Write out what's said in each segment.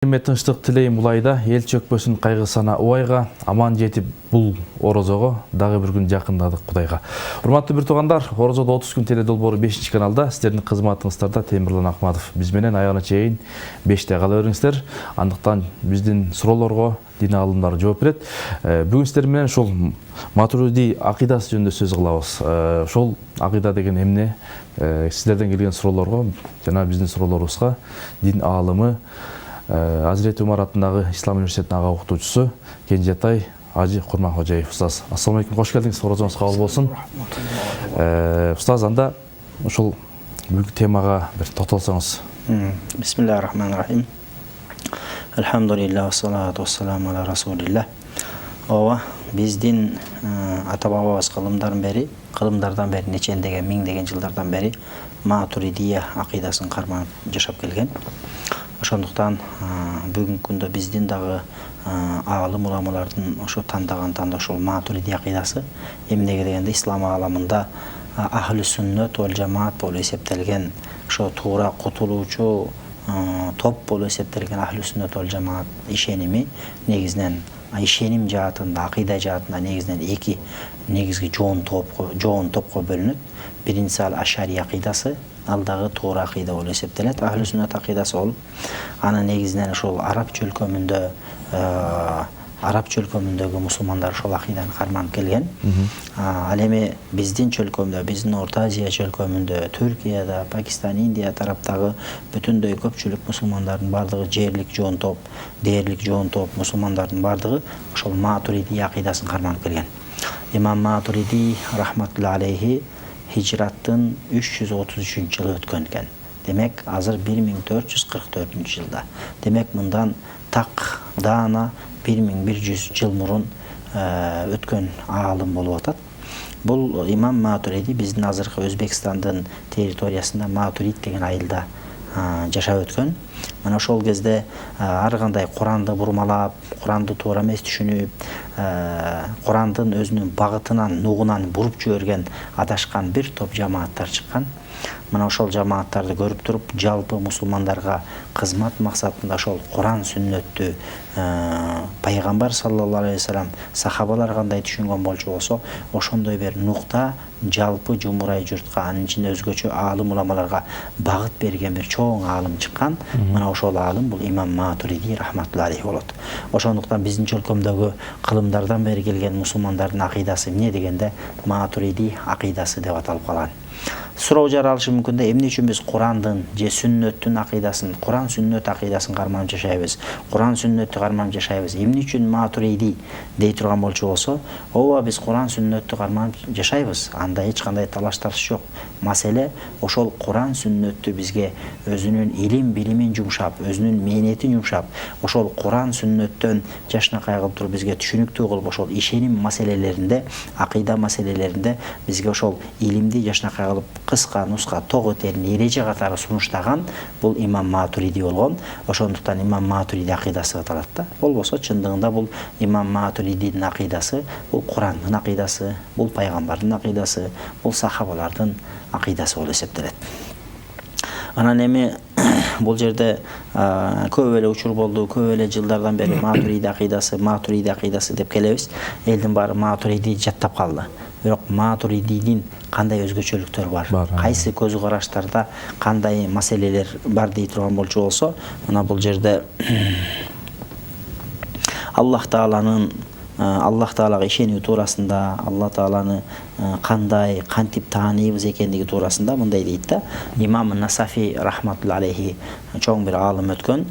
Тынчтык тилейм улайда, эл чөкпөсүн кайгысана убайга, аман жетип бул орозого дагы бир күн жакындадык Кудайга. Урматтуу бир туугандар, Орозодо 30 күн теле долбоору 5-каналда сиздердин кызматыңыздарда Темирлан Акматов. Биз менен аягына чейин 5те кала бериңиздер. Андыктан биздин суроолорго дин аалымдары жооп берет. Бүгүн сиздер менен ушул Матуриди акыйдасы жөнүндө сөз кылабыз. Ошол акыйда деген эмне? Сиздерден келген суроолорго жана биздин суроолорубузга дин аалымы Азирети Умар атындагы Ислам университетинин ага окутуучусу Кенжетай Ажы Курманкожоев устаз. Ассаламу алейкум, кош келдиңиз. Орозоңуз кабыл болсун. Устаз, анда ушул бүгүнкү темага бир токтолсоңуз. Бисмиллахир-рахманир-рахим. Алхамдулилlah, вассалату вассаламу аля расулилlah. Ооба, биздин ата-бабабыз кылымдардан бери нечендеген, миңдеген жылдардан бери Матуридия акыйдасын карманып жашап келген. Ошондуктан бүгүнкү күндө биздин дагы аалым уламалардын ошо тандаган ошол Матуриди акыйдасы эмнеге дегенде ислам ааламында ахли сүннөт вал жамаат болуп эсептелген, ошо туура кутулуучу топ болуп эсептелген ахли сүннөт вал жамаат ишеними негизинен ишеним жаатында, акыйда жаатында негизинен эки негизги жоон топко бөлүнөт. Биринчиси Ашари акыйдасы, ал дагы туура акыйда болуп эсептелет. Ахли сүннөт акыйдасы болуп, аны негизинен ошол араб чөлкөмүндөгү мусулмандар ошол акыйданы карманып келген. Ал эми биздин чөлкөмдө, биздин Орто Азия чөлкөмүндө, Түркияда, Пакистан, Индия тараптагы бүтүндөй көпчүлүк мусулмандардын бардыгы дээрлик жоон топ мусулмандардын бардыгы ошол Матуриди акыйдасын карманып келген. Имам Матуриди рахматулла алейхи хижраттын 333 жылы өткөн экен. Демек, азыр 1444 жылда. Демек, мындан так даана 1100 жыл мурун өткөн аалым болуп атат. Бул имам Матуриди биздин азыркы Өзбекстандын территориясында Матурид деген айылда жашап өткөн. Мына ошол кезде ар кандай Куранды бурмалап, Куранды туура эмес түшүнүп, Курандын өзүнүн багытынан, нугунан буруп жиберген адашкан бир топ жамааттар чыккан. Мына ошол жамааттарды көрүп туруп, жалпы мусулмандарга кызмат максатында ошол Куран сүннөттү пайгамбар саллаллаху алейхи вассалам сахабалар кандай түшүнгөн болчу болсо, ошондой бир нукта жалпы жумурай журтка, анын ичинде өзгөчө аалым уламаларга багыт берген бир чоң аалым чыккан. Мына ошол аалым бул имам Матуриди рахматулла алейхи болот. Ошондуктан биздин чөлкөмдөгү кылымдардан бери келген мусулмандардын акыйдасы эмне дегенде Матуриди акыйдасы деп аталып калган. Суроо жаралышы мүмкүн да, эмне үчүн биз Курандын же сүннөттүн акыйдасын, Куран сүннөт акыйдасын карманып жашайбыз, Куран сүннөттү карманып жашайбыз, эмне үчүн Матуриди дей турган болчу болсо, ооба биз Куран сүннөттү карманып жашайбыз, анда эч кандай талаш тартыш жок. Маселе ошол Куран сүннөттү бизге өзүнүн илим билимин жумшап, өзүнүн мээнетин жумшап, ошол Куран сүннөттөн жашынакай кылып туруп бизге түшүнүктүү кылып, ошол ишеним маселелеринде, акыйда маселелеринде бизге ошол илимди жашынакай кылып кыска нуска тогу терин эреже катары сунуштаган бул имам Матуриди болгон. Ошондуктан имам Матуриди акыйдасы аталат да. Болбосо чындыгында бул имам Матуридинин акыйдасы, бул Курандын акыйдасы, бул пайгамбардын акыйдасы, бул сахабалардын акыйдасы болуп эсептелет. Анан эми бул жерде көп эле учур болду, көп эле жылдардан бери Матуриди акыйдасы деп келебиз. Элдин баары Матуриди жаттап калды. Бирок Матуридинин кандай өзгөчөлүктөр бар, кайсы көзү караштарда кандай маселелер бар дей турган болчу болсо, мына бул жерде Аллах Таалага ишенүү туурасында, Аллах Тааланы кантип тааныйбыз экендиги туурасында мындай дейт да. Имам Насафи рахматулла алейхи чоң бир аалым өткөн.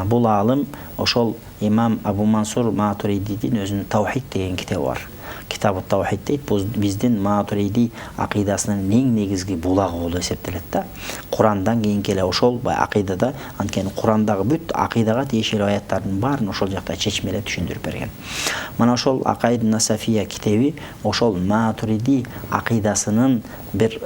Бул аалым ошол имам Абу Мансур Матуридинин өзүнүн Таухид деген китеби бар. Китабы Таухид дейт, бул биздин Матуриди акыйдасынын эң негизги булагы болуп эсептелет да. Курандан кийинки эле ошол акыйдада, анткени Курандагы бүт акыйдага тиешелүү аяттардын баарын ошол жакта чечмелеп түшүндүрүп берген. Мына ошол Акаид Насафия китеби ошол Матуриди акыйдасынын бир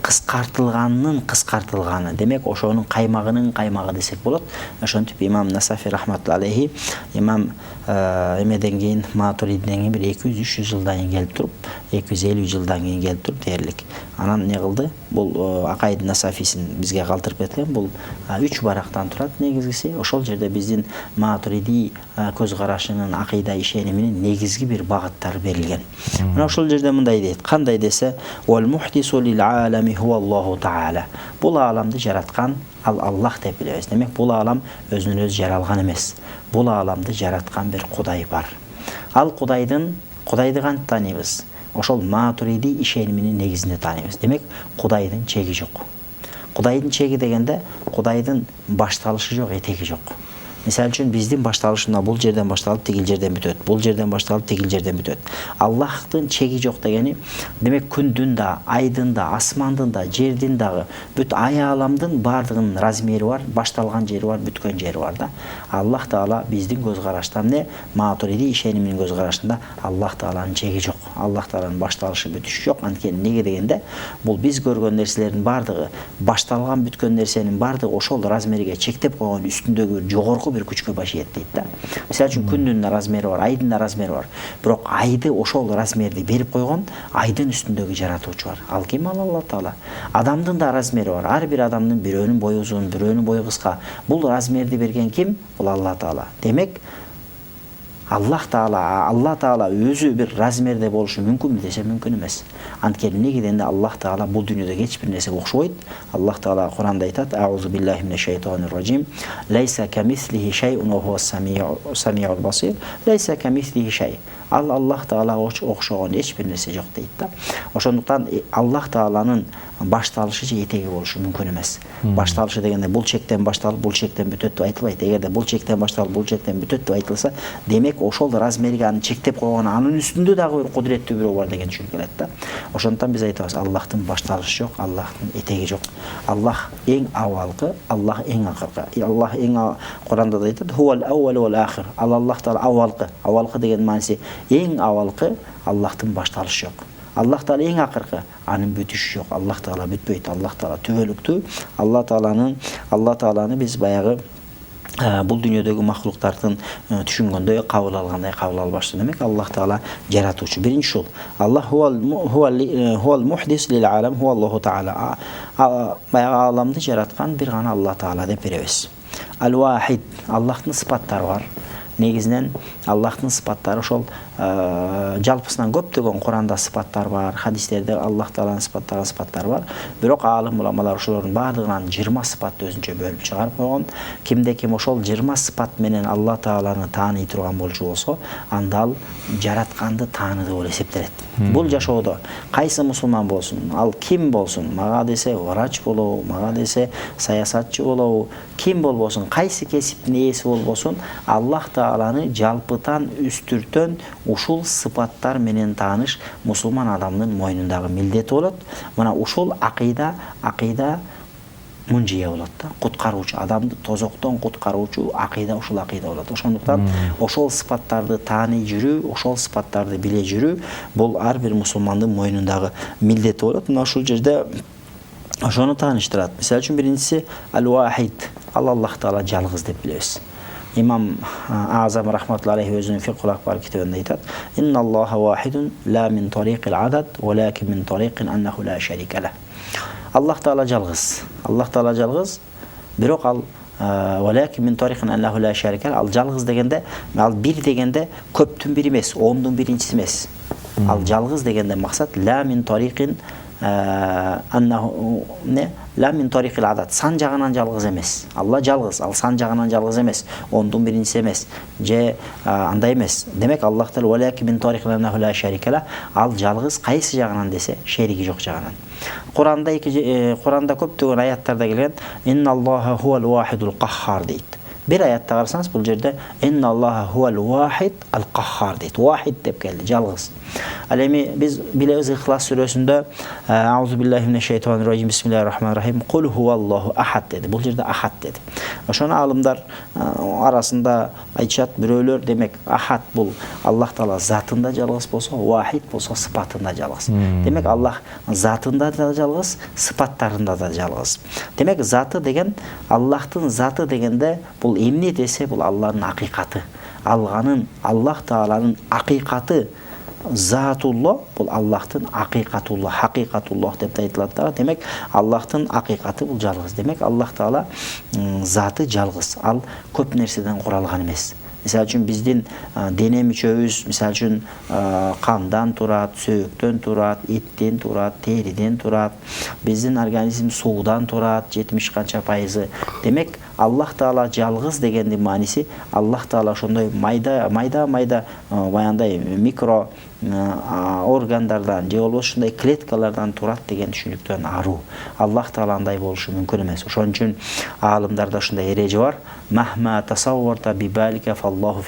кыскартылганы. Демек, ошонун каймагынын каймагы десек болот. Ошентип имам Насафи рахматулла алейхи имам эмеден кийин Матуридиден кийин бир 200-300 жылдан кийин келип туруп, 250 жылдан кийин келип туруп дээрлик. Анан не кылды? бул Акаид Насафисин бизге калтырып кеткен. Бул 3 барактан турат негизгиси. Ошол жерде биздин Матуриди көз карашынын акыйда ишениминин негизги бир багыттары берилген. Мына ошол жерде мындай дейт. Кандай десе, "Вал мухдису лил алами хуаллаху таала". Бул аламды жараткан Аллах деп билебиз. Демек, бул алам өзүнөн өзү жаралган эмес. Бул аламды жараткан бир Кудай бар. Ал Кудайды кантип тааныбыз? Ошол Матуриди ишениминин негизинде тааныбыз. Демек, Кудайдын чеги жок. Кудайдын чеги дегенде, Кудайдын башталышы жок, этеги жок. Мисалы үчүн биздин башталышында бул жерден башталып тигил жерден бүтөт. Бул жерден башталып тигил жерден бүтөт. Аллахтын чеги жок дегени, демек күндүн да, айдын да, асмандын да, жердин дагы бүт ай аламдын бардыгынын размери бар, башталган жери бар, бүткөн жери бар да. Аллах Таала биздин көз караштан Матуриди ишениминин көз карашында Аллах Тааланын чеги жок. Аллах Тааланын башталышы, бүтүшү жок. Анткени неге дегенде, бул биз көргөн нерселердин бардыгы, башталган бүткөн нерсенин бардыгы ошол размерге чектеп койгон үстүндөгү жогорку бир күчкө башыйт дейт да. Мисалы үчүн күндүн да размери бар, айдын да размери бар. Бирок айды ошол размерди берип койгон айдын үстүндөгү жаратуучу бар. Ал ким? Аллах Таала. Адамдын да размери бар. Ар бир адамдын бирөөнүн бою узун, бирөөнүн бою кыска. Бул размерди берген ким? Бул Аллах Таала. Демек, Аллах Таала өзү бир размерде болушу мүмкүнбү десе мүмкүн эмес. Анткени неге дегенде Аллах Таала бул дүйнөдөгү эч бир нерсе окшобойт. Аллах Таала Куранда айтат: "Аузу биллахи минеш шайтанир ражим. Лейса камислихи шай'ун ва самиул басир. Лейса камислихи шай". Аллах Таала окшогон эч бир нерсе жок дейт да. Ошондуктан Аллах Тааланын башталышы же этеги болушу мүмкүн эмес. Башталышы дегенде бул чектен башталып, бул чектен бүтөт деп айтылбайт. Эгерде бул чектен башталып, бул чектен бүтөт деп айтылса, демек ошол размерге аны чектеп койгон, анын үстүндө дагы бир кудуреттүү бирөө бар деген түшүнүк келет да. Ошондуктан биз айтабыз, Аллахтын башталышы жок, Аллахтын этеги жок. Аллах эң авалкы, Аллах эң акыркы. Аллах эң Куранда да айтат: "Хуал аввал вал ахир". Аллах Таала авалкы. Авалкы деген мааниси эң авалкы, Аллахтын башталышы жок. Аллах Таала эң акыркы, анын бүтүшү жок. Аллах Таала бүтпөйт. Аллах Таала түбөлүктүү. Аллах Тааланы биз баягы бул дүйнөдөгү махлуктардын түшүнгөндөй, кабыл алгандай кабыл албашты. Демек, Аллах Таала жаратуучу. Биринчи ушул. Аллах хуал мухдис лил алам хуаллаху таала. Баягы аламды жараткан бир гана Аллах Таала деп беребиз. Ал-Вахид. Аллахтын сыпаттары бар. Негизинен Аллахтын сыпаттары ошол жалпысынан көптөгөн Куранда сыпаттар бар, хадистерде Аллах Тааланын сыпаттаган сыпаттары бар. Бирок алым уламалар ошолордун бардыгынан 20 сыпатты өзүнчө бөлүп чыгарып койгон. Кимде ким ошол 20 сыпат менен Аллах Тааланы тааный турган болчу болсо, анда ал жаратканды тааныды болуп эсептелет. Бул жашоодо кайсы мусулман болсун, ал ким болсун, мага десе врач болобу, мага десе саясатчы болобу, ким болбосун, кайсы кесиптин ээси болбосун, Аллах Тааланы жалпытан үстүртөн ушул сыпаттар менен тааныш мусулман адамдын мойнундагы милдети болот. Мына ушул акыйда мунжия болот да. Куткаруучу, адамды тозоктон куткаруучу акыйда ушул акыйда болот. Ошондуктан ошол сыпаттарды тааный жүрүү, ошол сыпаттарды биле жүрүү бул ар бир мусулмандын мойнундагы милдети болот. Мына ушул жерде ошону тааныштырат. Мисалы үчүн биринчиси Ал-Вахид. Аллах Таала жалгыз деп билебиз. Имам Азам рахматуллахи алейхи өзүнүн Фикхул Акбар китебинде айтат: "Инналлаха вахидун ла мин тарикил адад, валакин мин тарикин аннаху ла шарика ла". Аллах Таала жалгыз. Аллах Таала жалгыз. Бирок ал валакин мин тарикин аннаху ла шарика ла. Ал жалгыз дегенде, ал бир дегенде көптүн бири эмес, ондун биринчиси эмес. Ал жалгыз дегенде максат ла мин тарикин аннаху ла мин тарикил адад. Сан жагынан жалгыз эмес. Алла жалгыз, ал сан жагынан жалгыз эмес. Ондун биринчиси эмес. Же андай эмес. Демек Аллах Таала валакин мин тарикин аннаху ла шарика ла. Ал жалгыз кайсы жагынан десе, шерики жок жагынан. Куранда көптөгөн аяттарда келген: "Инналлаха хуал вахидул каххар" дейт. Bir ayette qarsanız bu жерде "Ennallaha huvel vahid al-qahhar" deyit. Vahid deb geldi, жалгыз. Ал эми биз билебиз Ихлас сүрөсүндө "Аузу биллахи минеш шайтанир-ражим. Бисмиллахир-рахманир-рахим. Кул хуаллаху ахад" деди. Бул жерде ахад деди. Ошону алымдар арасында айтышат, бирөөлөр демек ахад бул Аллах Таала затында жалгыз болсо, вахид болсо сыпатында жалгыз. Демек Аллах затында да жалгыз, сыпаттарында да жалгыз. Демек заты деген Аллахтын заты дегенде бул эмне десе, бул Аллахтын акыйкаты. Алганын Аллах Тааланын акыйкаты Zatullah бұл Аллахтың хақиқатуллах деп айтылады да. Демек Аллахтың ақиқаты бұл жалғыз. Демек Аллах Таала заты жалғыз, ал көп нәрседен құралған емес. Misal üçün біздің дене мүшөбүз, misal üçün қандан тұрады, сөйөктөн тұрады, еттен тұрады, териден тұрады. Біздің организм судан тұрады, 70 қанша пайызы. Демек Аллах Таала жалғыз дегендің мааниси Аллах Таала ошондой майда баяндай микро органдардан же болбосо ушундай клеткалардан турат деген түшүнүктөн аруу. Аллах Таала андай болушу мүмкүн эмес. Ошон үчүн аалымдарда ушундай эреже бар. Махма тасавварта бибалика фаллаху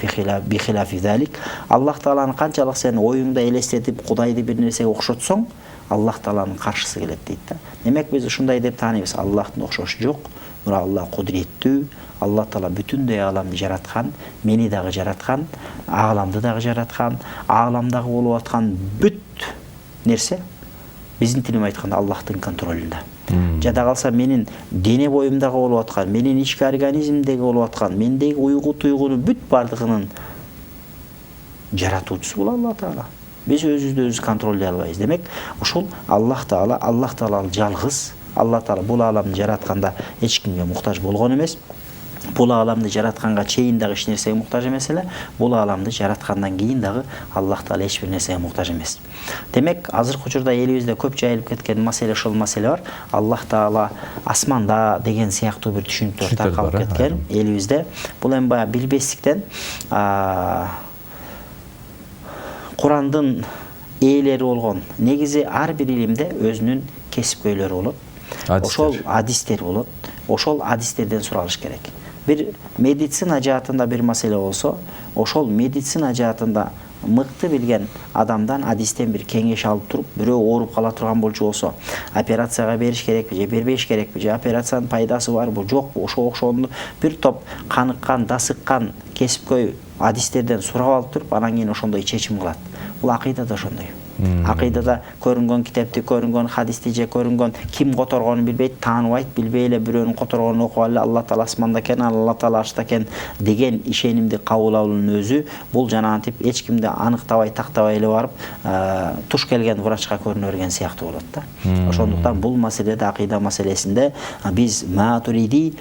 би хилафи залик. Аллах Тааланы канчалык сен оюңда элестетип, Кудайды бир нерсеге окшотсоң, Аллах Тааланын каршысы келет дейт да. Демек биз ушундай деп тааныйбыз. Аллахтын окшошу жок. Бирок Аллах кудуреттүү. Аллах Таала бүтүндөй ааламды жараткан, мени дагы жараткан, ааламды дагы жараткан, ааламдагы болуп аткан бүт нерсе биздин тилим айтканда Аллахтын контролунда. Жада калса менин дене боюмдагы болуп аткан, менин ички организмдеги болуп аткан, мендеги уйгу туйгунун бүт бардыгынын жаратуучусу бул Аллах Таала. Биз өзүбүздү өзүбүз контролдой албайбыз. Демек, ушул Аллах Таала жалгыз. Аллах Таала бул ааламды жаратканда эч кимге муктаж болгон эмес. Бул ааламды жаратканга чейин дагы эч нерсеге муктаж эмес эле. Бул ааламды жараткандан кийин дагы Аллах Таала эч бир нерсеге муктаж эмес. Демек, азыркы учурда элибизде көп жайылып кеткен маселе ошол маселе бар. Аллах Таала асманда деген сыяктуу бир түшүнүктөр таркалып кеткен элибизде. Бул эми баягы билбестиктен Курандын ээлери болгон. Негизи ар бир илимде өзүнүн кесипкөйлөрү болот. Ошол адистер болот. Ошол адистерден суралыш керек. Bir meditsina жаатында bir маселе болсо, ошол медицина жаатында мыкты билген адамдан адистен bir кеңеш алып туруп, бирөө ооруп кала турган болчу болсо, операцияга бериш керекпи же бербеш керекпи же операциянын пайдасы барбы жокпу, ошону bir топ каныккан, дасыккан кесипкөй адистерден сурап алып туруп, анан кийин ошондой чечим кылат. Бул акыйда да ошондой. Акыйдада көрүнгөн китепти, көрүнгөн хадисти же көрүнгөн ким которгонун билбейт, тааныбайт, билбей эле бирөөнүн которгонун окуп алып, Алла Таала асманда экен, Алла Таала аршта экен деген ишенимди кабыл алуунун өзү бул жанагынтип эч кимди аныктабай, тактабай эле барып, туш келген врачка көрүнө берген сыяктуу болот да. Ошондуктан бул маселеде, акыйда маселесинде биз Матуриди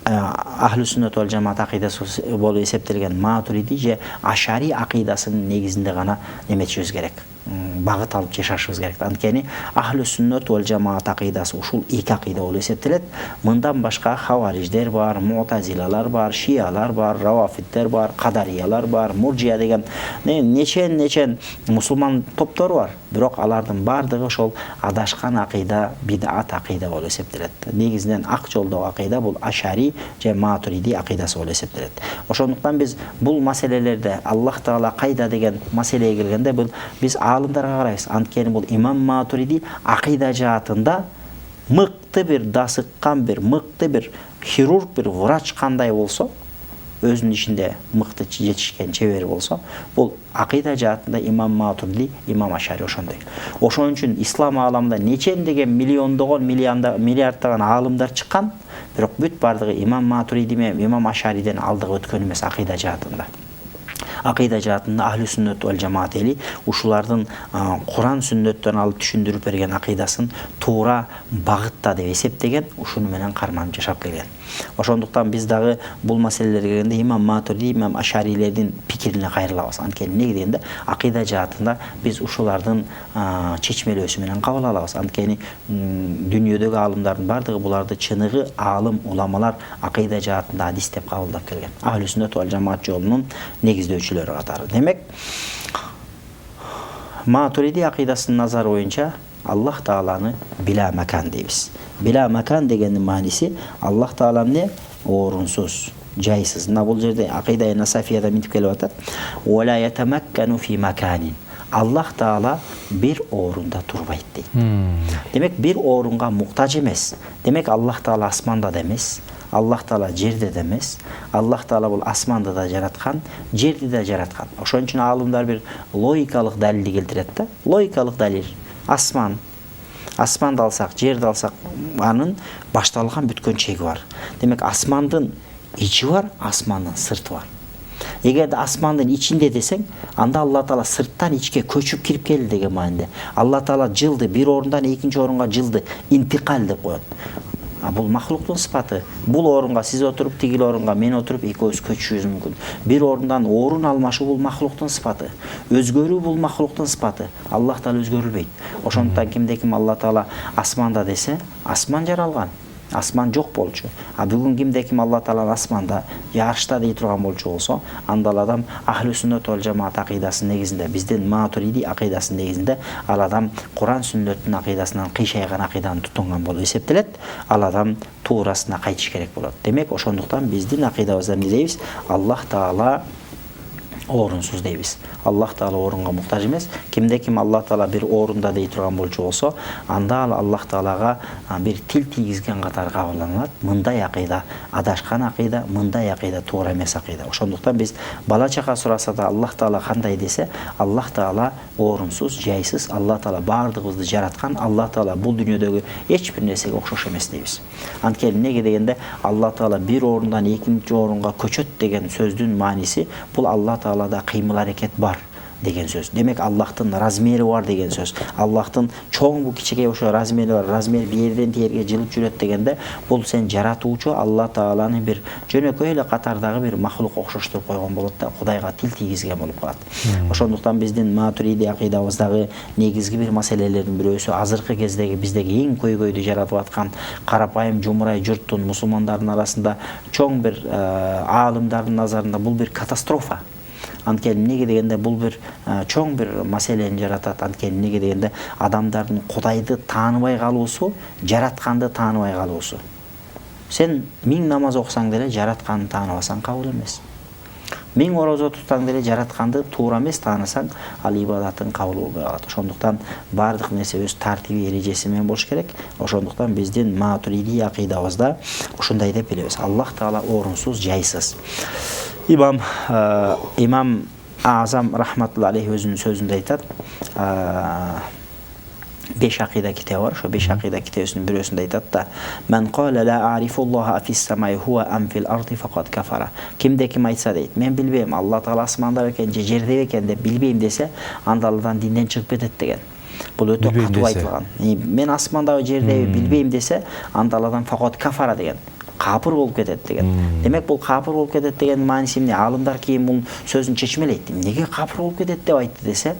Ахлу Сүннет вал Жамаат акыйдасы болуп эсептелген Матуриди же Ашари акыйдасынын негизинде гана неметишибиз керек. Багыт алып жашашыбыз керек. Анткени Ахлу Сүннет вал Жамаат акыйдасы ушул эки акыйда болуп эсептелет. Мындан башка хавариждер бар, муътазилалар бар, шиялар бар, равафиттер бар, кадариялар бар, муржия деген нечен мусулман топтору бар. Бирок алардын бардыгы ошол адашкан акыйда, бидат акыйда болуп эсептелет. Негизинен ак жолдогу акыйда бул Ашари же Матуриди акыйдасы болуп эсептелет. Ошондуктан биз бул маселелерде Аллах Таала кайда деген маселеге келгенде бул биз аалымдарга карайбыз. Анткени бул имам Матуриди акыйда жаатында мыкты бир дасыккан, бир мыкты бир хирург, бир врач кандай болсо, өзүнүн ишинде мыкты жетишкен чебер болсо, бул акыйда жаатында имам Матуриди, имам Ашари ошондой. Ошон үчүн ислам ааламында нечен деген миллиондогон, миллиарддаган аалымдар чыккан, бирок бүт бардыгы имам Матуриди менен имам Ашариден алдыга өткөн эмес акыйда жаатында. Акыйда жаатында Ахлу Сүннет вал Жамаат эли ушулардын Куран сүннөттөн алып түшүндүрүп берген акыйдасын туура багытта деп эсептеген, ушуну менен карманып жашап келген. Ошондуктан биз дагы бул маселелерге келгенде имам Матуриди, имам Ашарилердин пикирине кайрылабыз. Анткени эмне дегенде акыйда жаатында биз ушулардын чечмелөөсү менен кабыл алабыз. Анткени дүйнөдөгү аалымдардын бардыгы буларды чыныгы аалым, уламалар акыйда жаатында адис деп кабылдап келген. Ахлу Сүннет вал Жамаат жолунун негиздөөчүлөрү катары. Демек, Матуриди акыйдасынын назары боюнча Аллах Тааланы била макан дейбиз. Била макан дегендин мааниси Аллах Таала эмне? Орунсуз, жайсыз. Мына бул жерде акыйда Насафияда мынтип келип атат. Ва ла ятамаккану фи маканин. Аллах Таала бир орунда турбайт дейт. Демек, бир орунга муктаж эмес. Демек, Аллах Таала асманда да эмес. Аллах Таала жерде да эмес. Аллах Таала бул асманды да жараткан, жерди да жараткан. Ошон үчүн аалымдар бир логикалык далилди келтирет да. Логикалык далил. Асманды алсак, жерди алсак, анын башталган бүткөн чеги бар. Демек, асмандын ичи бар, асмандын сырты бар. Эгерде асмандын ичинде десең, анда Алла Таала сырттан ичке көчүп кирип келди деген мааниде. Алла Таала жылды бир орундан экинчи орунга жылды интикал деп коет. Бул махлуктун сыпаты. Бул орунга сиз отуруп, тигил орунга мен отуруп, экөөбүз көчүшүбүз мүмкүн. Бир орундан орун алмашуу бул махлуктун сыпаты. Өзгөрүү бул махлуктун сыпаты. Аллах Таала өзгөрүлбөйт. Ошондуктан кимде ким Алла Таала асманда десе, асман жаралган. Асман жок болчу. Бүгүн кимде ким Алла Тааланын асманда, аршта дей турган болчу болсо, анда ал адам ахли сүннөт вал жамаат акыйдасынын негизинде, биздин матуриди акыйдасынын негизинде ал адам Куран сүннөттүн акыйдасынан кыйшайган акыйданы тутунган болуп эсептелет. Ал адам туурасына кайтыш керек болот. Демек, ошондуктан биздин акыйдабызда эмне дейбиз? Аллах Таала орунсуз дейбиз. Аллах Таала орунга муктаж эмес. Кимде ким Аллах Таала бир орунда дей турган болчу болсо, анда ал Аллах Таалага бир тил тийгизген катары кабылданат. Мындай акыйда адашкан акыйда, мындай акыйда туура эмес акыйда. Ошондуктан биз бала чака сураса да Аллах Таала кандай десе, Аллах Таала орунсуз, жайсыз, Аллах Таала баардыгыбызды жараткан, Аллах Таала бул дүйнөдөгү эч бир нерсеге окшош эмес дейбиз. Анткени эмнеге дегенде Аллах Таала бир орундан экинчи орунга көчөт деген сөздүн мааниси бул Аллах Таалада кыймыл аракет бар деген сөз. Демек Аллахтын размери бар деген сөз. Аллахтын чоң бу кичике ошо размери бар. Размер бир жерден тиерге жылып жүрөт дегенде, бул сен жаратуучу Алла Тааланы бир жөнөкөй эле катардагы бир махлук окшоштуруп койгон болот да, Кудайга тил тийгизген болуп калат. Ошондуктан биздин матуриди акыйдабыздагы негизги бир маселелердин бирөөсү азыркы кездеги биздеги эң көйгөйдү жаратып аткан карапайым жумурай журттун, мусулмандардын арасында чоң бир аалымдардын назарында бул бир катастрофа. Анткени эмнеге дегенде бул бир чоң бир маселени жаратат. Анткени эмнеге дегенде адамдардын Кудайды тааныбай калуусу, жаратканды тааныбай калуусу. Сен 1000 намаз окусаң деле жаратканды тааныбасаң кабыл эмес. 1000 орозо тутсаң деле жаратканды туура эмес таанысаң, ал ибадатың кабыл болбой калат. Ошондуктан бардык нерсе өз тартиби эрежеси менен болуш керек. Ошондуктан биздин матуриди акыйдабызда ушундай деп билебиз. Аллах Таала орунсуз, жайсыз. Имам Азам рахматулла алейхи өзүнүн сөзүндө айтат, 5 акыйда китебі бар. Ошо 5 акыйда китебинин бирөөсүндө айтат да: "Мен кала ла арифуллаха фис самай хуа ам фил арди факат кафара." Кимде ким айтса дейт, мен билбейм, Алла Таала асманда бекен же жерде бекен деп билбейм десе, анда алдан динден чыгып кетет деген. Бул өтө катуу айтылган. Мен асмандабы жердеби билбейм десе, анда алдан факат кафара деген. Капыр болуп кетет деген. Демек бул капыр болуп кетет деген мааниси эмне? Алымдар кийин бул сөзүн чечмелейт. Неге капыр болуп кетет деп айтты десе,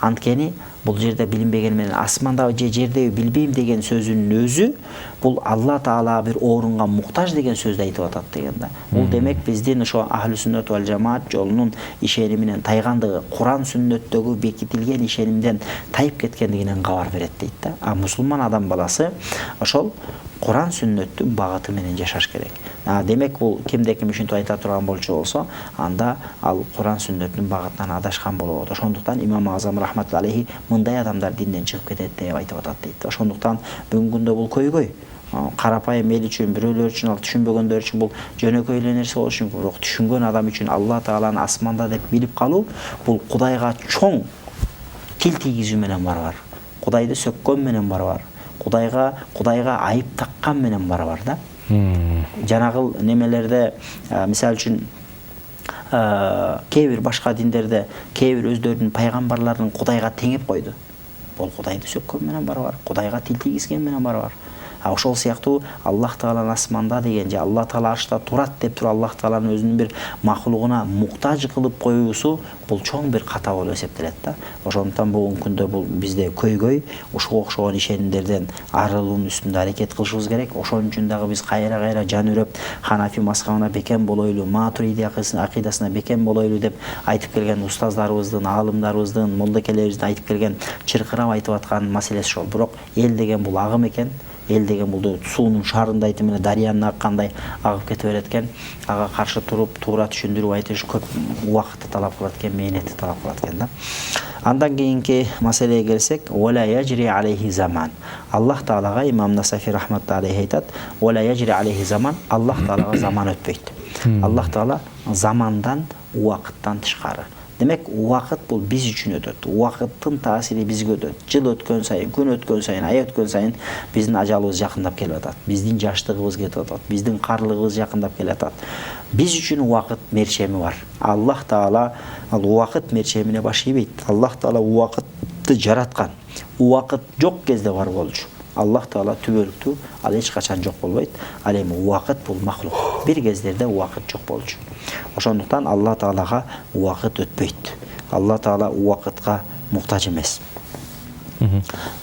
анткени бул жерде билинбеген менен асмандабы же жердеби билбейм деген сөзүнүн өзү бул Алла Таала бир орунга муктаж деген сөздү айтып атат деген да. Бул демек биздин ошо ахли сүннөт вал жамаат жолунун ишениминен тайгандыгы, Куран сүннөттөгү бекитилген ишенимден тайып кеткендигинен кабар берет дейт да. Мусулман адам баласы ошол Куран сүннөттүн багыты менен жашаш керек. Демек бул кимде ким ушинтип айта турган болчу болсо, анда ал Куран сүннөттүн багытынан адашкан болот. Ошондуктан Имам Азам рахматулла алейхи мындай адамдар динден чыгып кетет деп айтып атат дейт. Ошондуктан бүгүнкү күндө бул көйгөй. Карапайым эл үчүн, бирөөлөр үчүн, ал түшүнбөгөндөр үчүн бул жөнөкөй эле нерсе болушу мүмкүн. Бирок түшүнгөн адам үчүн Алла Тааланы асманда деп билип калуу бул Кудайга чоң тил тийгизүү менен барабар. Кудайды сөккөн менен барабар. Кудайга айып таккан менен барабар да. Жанагыл немелерде, мисалы үчүн кээ бир башка диндерде кээ бир өздөрүнүн пайгамбарларын Кудайга теңеп койду. Бул Кудайды сөккөн менен барабар, Кудайга тил тийгизген менен барабар. Ошол сыяктуу Аллах Тааланын асманда деген же Алла Таала аршта турат деп туруп Аллах Тааланын өзүнүн бир махлугуна муктаж кылып коюусу бул чоң бир ката болуп эсептелет да. Ошондуктан бүгүнкү күндө бул бизде көйгөй, ушуга окшогон ишенимдерден арылуунун үстүндө аракет кылышыбыз керек. Ошон үчүн дагы биз кайра жан үрөп Ханафи мазхабына бекен болойлу, Матуриди акыйдасына бекен болойлу деп айтып келген устаздарыбыздын, аалымдарыбыздын, молдокелерибиздин айтып келген чыркырап айтып аткан маселеси ошол. Бирок эл деген бул агым экен. Эл деген бул суунун шарындай эмне дарыянын аккандай агып кете берет экен. Ага каршы туруп, туура түшүндүрүп айтыш көп убакытты талап кылат экен, мээнетти талап кылат экен да. Андан кийинки маселеге келсек, "Вала яжри алейхи заман." Аллах Таалага Имам Насафи рахматулла алейхи айтат, "Вала яжри алейхи заман." Аллах Таалага заман өтпөйт. Аллах Таала замандан, убакыттан тышкары. Демек убакыт бул биз үчүн өтөт. Убакыттын таасири бизге өтөт. Жыл өткөн сайын, күн өткөн сайын, ай өткөн сайын биздин ажалыбыз жакындап келип атат. Биздин жаштыгыбыз кетип атат. Биздин карлыгыбыз жакындап келип атат. Биз үчүн убакыт мерчеми бар. Аллах Таала ал убакыт мерчемине баш ийбейт. Аллах Таала убакытты жараткан. Убакыт жок кезде бар болчу. Аллах Таала түбөлүктүү, ал эч качан жок болбойт. Ал эми убакыт бул махлук. Бир кездерде убакыт жок болчу. Ошондуктан Алла Таалага убакыт өтпөйт. Алла Таала убакытка муктаж эмес.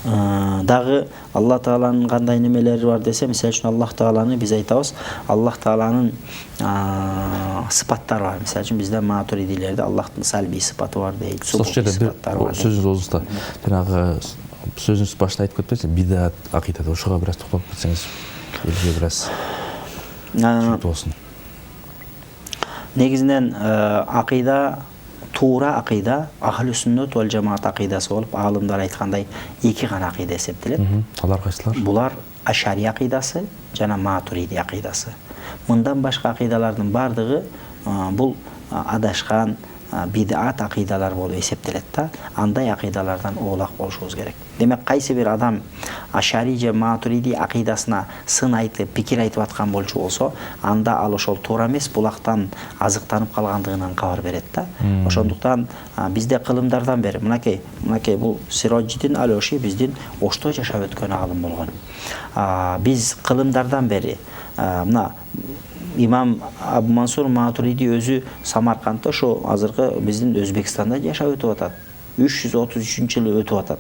Дагы Алла Тааланын кандай немелери бар десе, мисалы үчүн Аллах Тааланы биз айтабыз, Аллах Тааланын сыпаттары бар. Мисалы үчүн бизде матуридилерде Аллахтын салби сыпаты бар дейт. Сол жерде сөзүңүз олдуңузда жанагы сөзүңүз башта айтып кетпесиз, бидат акыйдада ошого бир аз токтолуп кетсеңиз, элге бир аз түшүнүктүү болсун. Негизинен акыйда, туура акыйда, ахлу сүннөт вал жамаат акыйдасы болуп, аалымдар айткандай эки гана акыйда эсептелет. Алар кайсылар? Булар Ашари акыйдасы жана Матуриди акыйдасы. Мындан башка акыйдалардын бардыгы бул адашкан бидат акыйдалар болуп эсептелет да. Андай акыйдалардан оолак болушубуз керек. Демек кайсы бир адам Ашари же Матуриди акыйдасына сын айтып, пикир айтып аткан болчу болсо, анда ал ошол туура эмес, булактан азыктанып калгандыгынан кабар берет да. Ошондуктан бизде кылымдардан бери, мынакей бул Сироджиддин Алёши биздин Ошто жашап өткөн аалым болгон. Биз кылымдардан бери мына имам Абу Мансур Матуриди өзү Самаркандта, ошо азыркы биздин Өзбекстанда жашап өтүп атат. 333-жылы өтүп атат.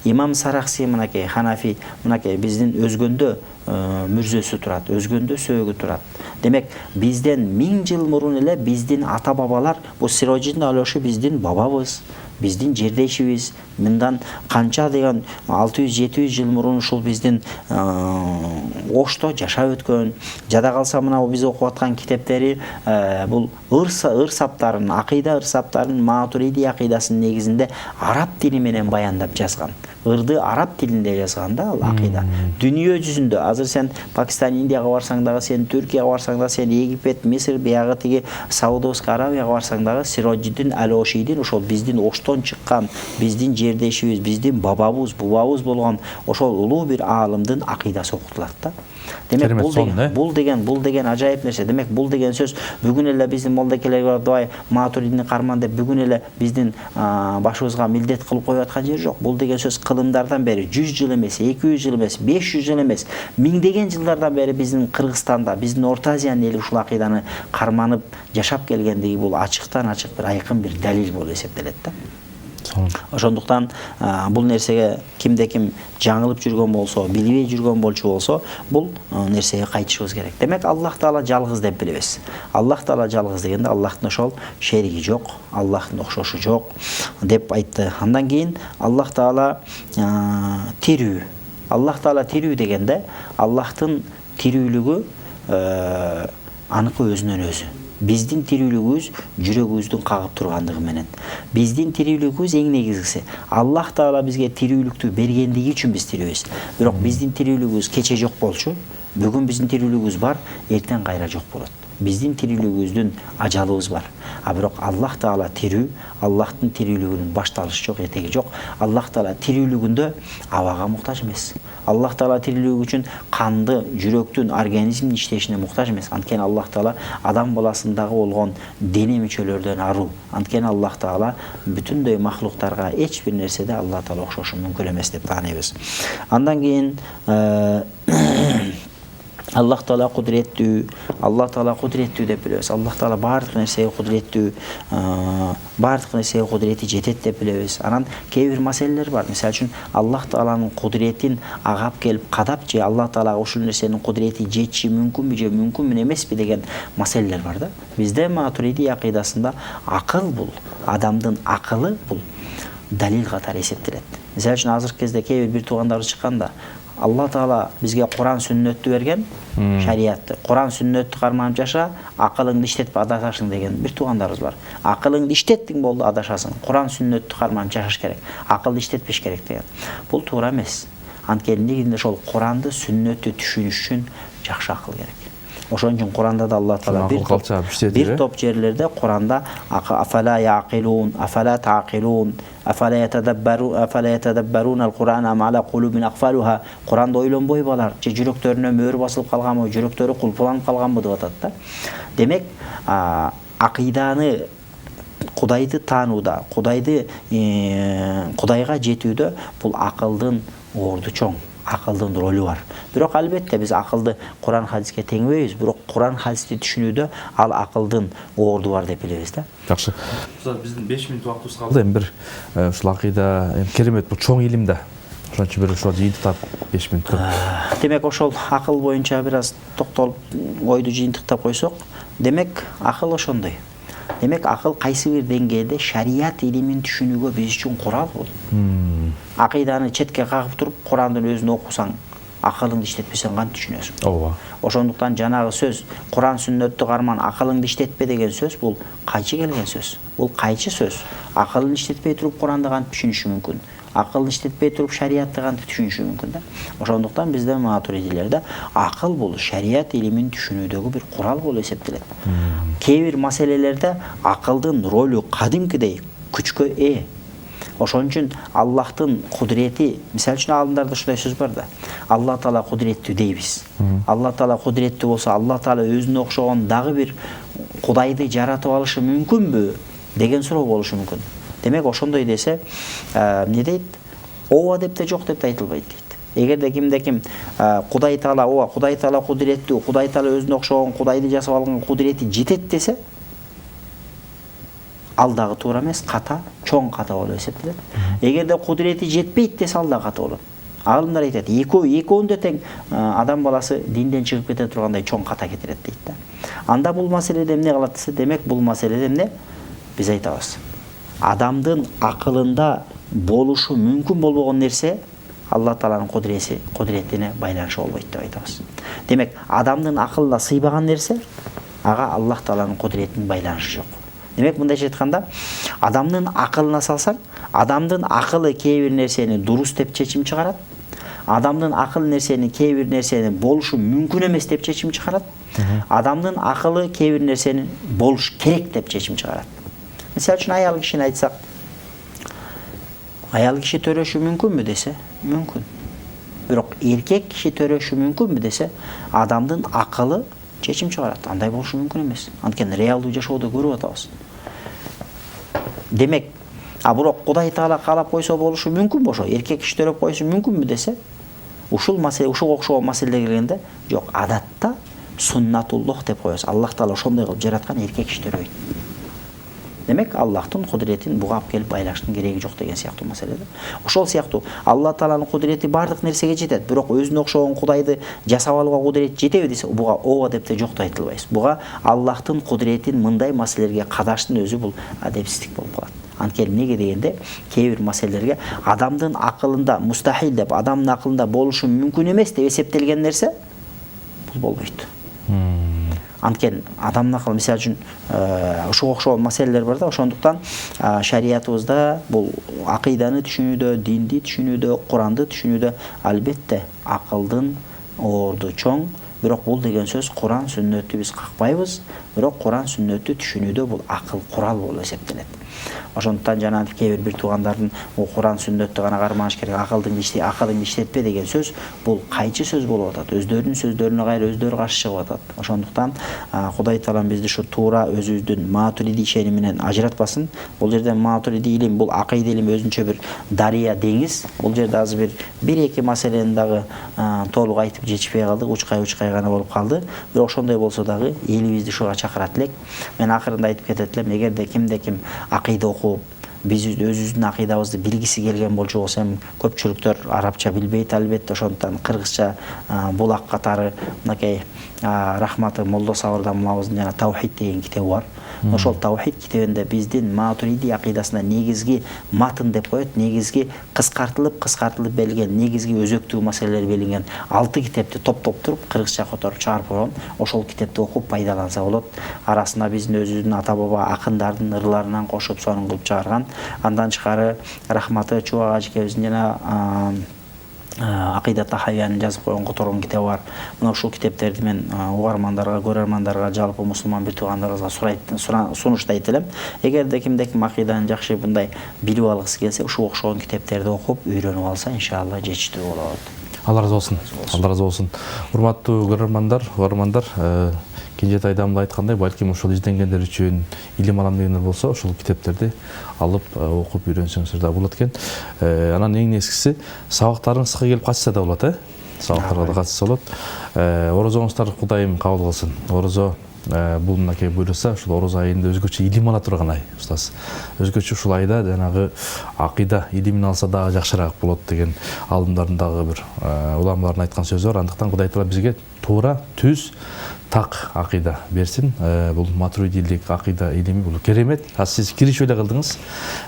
Имам Сарахси мынакей Ханафи, мынакей биздин өзгөндө мүрзөсү турат, өзгөндө сөөгү турат. Демек бизден 1000 жыл мурун эле биздин ата бабалар, бул Сироджиддин Алёши биздин бабабыз, биздин жердешибиз. Мындан канча деген 600-700 жыл мурун ушул биздин Ошто жашап өткөн. Жада калса мына биз окуп аткан китептери бул ырсаптарын, акыйда ырсаптарын Матуриди акыйдасынын негизинде араб тили менен баяндап жазган. Ырды араб тилинде жазган да ал акыйда. Дүйнө жүзүндө азыр сен Пакистан, Индияга барсаң дагы, сен Түркияга барсаң дагы, сен Египет, Мисыр, биягы тиги Саудовск Аравияга барсаң дагы Сироджиддин Алёшидин ошол биздин Оштон чыккан, биздин жердешибиз, биздин бабабыз, бубабыз болгон ошол улуу бир аалымдын акыйдасы окутулат да. Демек бул деген ажайып нерсе. Демек бул деген сөз бүгүн эле биздин молдекелер бар, давай Матуридини карман деп бүгүн эле биздин башыбызга милдет кылып коюп аткан жер жок. Бул деген сөз кылымдардан бери 100 жыл эмес, 200 жыл эмес, 500 жыл эмес, миңдеген жылдардан бери биздин Кыргызстанда, биздин Орто Азиянын эли ушул акыйданы карманып жашап келгендиги бул ачыктан ачык бир айкын бир далил болуп эсептелет да. Ошондуктан бул нерсеге кимде ким жаңылып жүргөн болсо, билбей жүргөн болчу болсо, бул нерсеге кайтышыбыз керек. Демек Аллах Таала жалгыз деп билебиз. Аллах Таала жалгыз дегенде Аллахтын ошол шериги жок, Аллахтын окшошу жок деп айтты. Андан кийин Аллах Таала тирүү. Аллах Таала тирүү дегенде Аллахтын тирүүлүгү аныкы өзүнөн өзү. Биздин тирүүлүгүбүз жүрөгүбүздүн кагып тургандыгы менен. Биздин тирүүлүгүбүз эң негизгиси. Аллах Таала бизге тирүүлүктү бергендиги үчүн биз тирүүбүз. Бирок биздин тирүүлүгүбүз кече жок болчу, бүгүн биздин тирүүлүгүбүз бар, эртең кайра жок болот. Биздин тирүүлүгүбүздүн ажалыбыз бар. Бирок Аллах Таала тирүү, Аллахтын тирүүлүгүнүн башталышы жок, этеги жок. Аллах Таала тирүүлүгүндө абага муктаж эмес. Аллах Таала тирүүлүгү үчүн канды, жүрөктүн, организмдин иштешине муктаж эмес. Анткени Аллах Таала адам баласындагы болгон дене мүчөлөрдөн аруу. Анткени Аллах Таала бүтүндөй махлуктарга эч бир нерседе Аллах Таала окшошу мүмкүн эмес деп тааныйбыз. Андан кийин Аллах Таала кудуреттүү деп билебиз. Аллах Таала бардык нерсеге кудуреттүү, бардык нерсеге кудурети жетет деп билебиз. Анан кээ бир маселелер бар. Мисалы үчүн Аллах Тааланын кудуретин агап келип кадап же Аллах Таалага ушул нерсенин кудурети жетиши мүмкүнбү же мүмкүн эмеспи деген маселелер бар да. Бизде Матуриди акыйдасында акыл бул, адамдын акылы бул далил катары эсептелет. Мисалы үчүн азыркы кезде кээ бир туугандарыбыз чыкканда Алла Таала бизге Куран сүннөттү берген, шариятты. Куран сүннөттү карманып жаша, акылыңды иштетпе, адашасың деген бир туугандарыбыз бар. Акылыңды иштеттиң болду, адашасың. Куран сүннөттү карманып жашаш керек. Акылды иштетпеш керек деген. Бул туура эмес. Анткени негизинде ошол Куранды, сүннөттү түшүнүш үчүн жакшы акыл керек. Ошон үчүн Куранда да Алла Таала бир топ жерлерде Куранда афала яқилун, афала тaqilun, афала yatadabbarun al-Qur'an am ala qulubin aqfaluha. Куранда ойлонбойбалар, же жүрөктөрүнө мөөр басылып калганбы, жүрөктөрү кулпуланып калганбы деп атат да. Демек, акыйданы Кудайды таанууда, Кудайга жетүүдө бул акылдын орду чоң, акылдын ролу бар. Бирок албетте биз акылды Куран хадиске теңбейбиз, бирок Куран хадисти түшүнүүдө ал акылдын орду бар деп билебиз да. Жакшы. Биздин 5 мүнөт убактыбыз калды. Эми бир ушул акыйда керемет бул чоң илим да. Ошон үчүн бир ушул жыйынтыктап 5 мүнөткө. Демек ошол акыл боюнча бир аз токтолуп ойду жыйынтыктап койсок, демек акыл ошондой. Демек акыл кайсы бир деңгээлде шарият илимин түшүнүүгө биз үчүн курал бул. Акыйданы четке кагып туруп Курандын өзүн окусаң, акылыңды иштетпесең кантип түшүнөсүң? Ооба. Ошондуктан жанагы сөз Куран сүннөттү карман, акылыңды иштетпе деген сөз бул кайчы келген сөз? Бул кайчы сөз? Акылын иштетпей туруп Куранды кантип түшүнүшү мүмкүн? Акылын иштетпей туруп шариятты кантип түшүнүшү мүмкүн да? Ошондуктан бизде матуридилерде акыл бул шарият илимин түшүнүүдөгү бир курал болуп эсептелет. Кээ бир маселелерде акылдын ролу кадимкидей күчкө ээ. Ошон үчүн Аллахтын кудурети, мисалы үчүн алымдарда ушундай сөз бар да. Алла Таала кудуреттүү дейбиз. Алла Таала кудуреттүү болсо, Алла Таала өзүнө окшогон дагы бир Кудайды жаратып алышы мүмкүнбү деген суроо болушу мүмкүн. Демек ошондой десе, эмне дейт? Ооба деп да жок деп да айтылбайт дейт. Эгерде ким Кудай Таала ооба, Кудай Таала кудуреттүү, Кудай Таала өзүнө окшогон Кудайды жасап алган кудурети жетет десе, ал дагы туура эмес, ката, чоң ката болуп эсептелет. Эгерде кудурети жетпейт десе, ал дагы ката болот. Алымдар айтат, экөөндө тең адам баласы динден чыгып кете тургандай чоң ката кетирет дейт да. Анда бул маселеде эмне калат десе, демек бул маселеде эмне? Биз айтабыз. Адамдын акылында болушу мүмкүн болбогон нерсе Алла Тааланын кудуретине байланышы болбойт деп айтабыз. Демек, адамдын акылына сыйбаган нерсе ага Аллах Тааланын кудуретинин байланышы жок. Демек, мындайча айтканда, адамдын акылына салсаң, адамдын акылы кээ бир нерсени дурус деп чечим чыгарат. Адамдын акылы кээ бир нерсени болушу мүмкүн эмес деп чечим чыгарат. Адамдын акылы кээ бир нерсени болуш керек деп чечим чыгарат. Мисалы үчүн аял кишини айтсак, аял киши төрөшү мүмкүнбү десе, мүмкүн. Бирок эркек киши төрөшү мүмкүнбү десе, адамдын акылы чечим чыгарат. Андай болушу мүмкүн эмес. Анткени реалдуу жашоодо көрүп атабыз. Демек, бирок Кудай Таала каалап койсо болушу мүмкүнбү ошо? Эркек киши төрөп койсо мүмкүнбү десе, ушул окшогон маселеге келгенде, жок, адатта суннатуллох деп коебуз. Аллах Таала ошондой кылып жараткан, эркек киши төрөйт. Демек, Аллахтын кудуретин буга алып келип байланыштын кереги жок деген сыяктуу маселеде. Ошол сыяктуу Алла Тааланын кудурети бардык нерсеге жетет, бирок өзүнө окшогон Кудайды жасап алууга кудурет жетеби десе, буга ооба деп да жок да айтылбайбыз. Буга Аллахтын кудуретин мындай маселелерге кадаштын өзү бул адепсиздик болуп калат. Анткени эмнеге дегенде, кээ бир маселелерге адамдын акылында мустахил деп, адамдын акылында болушу мүмкүн эмес деп эсептелген нерсе бул болбойт. Анткени адамдын акылы, мисалы үчүн, ушуга окшогон маселелер бар да. Ошондуктан шариятыбызда бул акыйданы түшүнүүдө, динди түшүнүүдө, Куранды түшүнүүдө албетте акылдын орду чоң. Бирок бул деген сөз Куран сүннөттү биз какпайбыз, бирок Куран сүннөттү түшүнүүдө бул акыл курал болуп эсептелет. Ошондуктан жана кээ бир туугандардын Куран сүннөттү гана кармаш керек, акылыңды иштетпе деген сөз бул кайчы сөз болуп атат? Өздөрүнүн сөздөрүнө кайра өздөрү каршы чыгып атат. Ошондуктан Кудай Таалам бизди ушу туура өзүбүздүн матуриди ишениминен ажыратпасын. Бул жерде матуриди илим, бул акыйда илим өзүнчө бир дарыя деңиз. Бул жерде азыр бир-эки маселени дагы толук айтып жетишпей калдык, учкай гана болуп калды. Бирок ошондой болсо дагы элибизди ушуга чакырат элек. Мен акырында айтып кетет элем, эгерде ким акыйда окуп, биз өзүбүздүн акыйдабызды билгиси келген болчу болсо, көпчүлүктөр арабча билбейт албетте, ошондуктан кыргызча булак катары мынакей рахматы молдо сабырдан мулабыздын жана Таухид деген китеби бар. Ошол Таухид китебинде биздин матуриди акыйдасына негизги матын деп коет, негизги кыскартылып берилген, негизги өзөктүү маселелер белинген 6 китепти топтоп туруп кыргызча которуп чыгарып койгон. Ошол китепти окуп пайдаланса болот. Арасына биздин өзүбүздүн ата баба акындардын ырларынан кошуп сонун кылып чыгарган. Андан тышкары рахматы Чубак ажыкебиздин жана Акыйда Тахавиянын жазып койгон которгон китеби бар. Мына ушул китептерди мен угармандарга, көрөрмандарга, жалпы мусулман бир туугандарыбызга сунуштайт элем. Эгерде кимде-ким акыйданы жакшы мындай билип алгысы келсе, ушул окшогон китептерди окуп, үйрөнүп алса, иншалла жетиштүү болот. Алла разы болсын. Алла разы болсын. Урматтуу көрөрмандар, Кенжетайдан да айткандай, балким ушул изденгендер үчүн илим алам дегендер болсо, ушул китептерди алып окуп үйрөнсөңүздөр да болот экен. Анан эң нескиси сабактарыңызга келип катышса да болот, сабактарга да катышса болот. Орозоңуздар Кудайым кабыл кылсын. Орозо бул мынакей буйруса, ушул Ороз айында өзгөчө илим ала турган ай, устаз. Өзгөчө ушул айда жанагы акыйда илимин алса дагы жакшыраак болот деген алымдардын дагы бир уламалардын айткан сөзү бар. Андыктан Кудай Таала бизге туура, түз, так акыйда берсин. Бул матуридилик акыйда илими бул керемет. Сиз киришип эле кылдыңыз.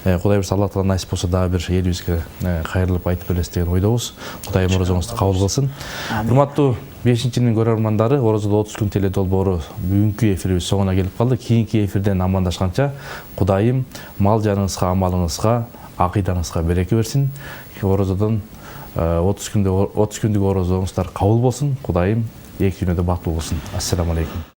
Кудай буйруса Алла Таала насип болсо дагы бир элибизге кайрылып айтып бересиз деген ойдобуз. Кудайым орозоңузду кабыл кылсын. Урматтуу 5-нин көрөрмандары, Орозодо 30 күн теле долбоору бүгүнкү эфирибиз соңуна келип калды. Кийинки эфирден амандашканча Кудайым мал жаныңызга, амалыңызга, акыйдаңызга береке берсин. Орозодон 30 күндүк орозоңуздар кабыл болсун. Кудайым эки күнү да бактылуу болсун. Ассаламу алейкум.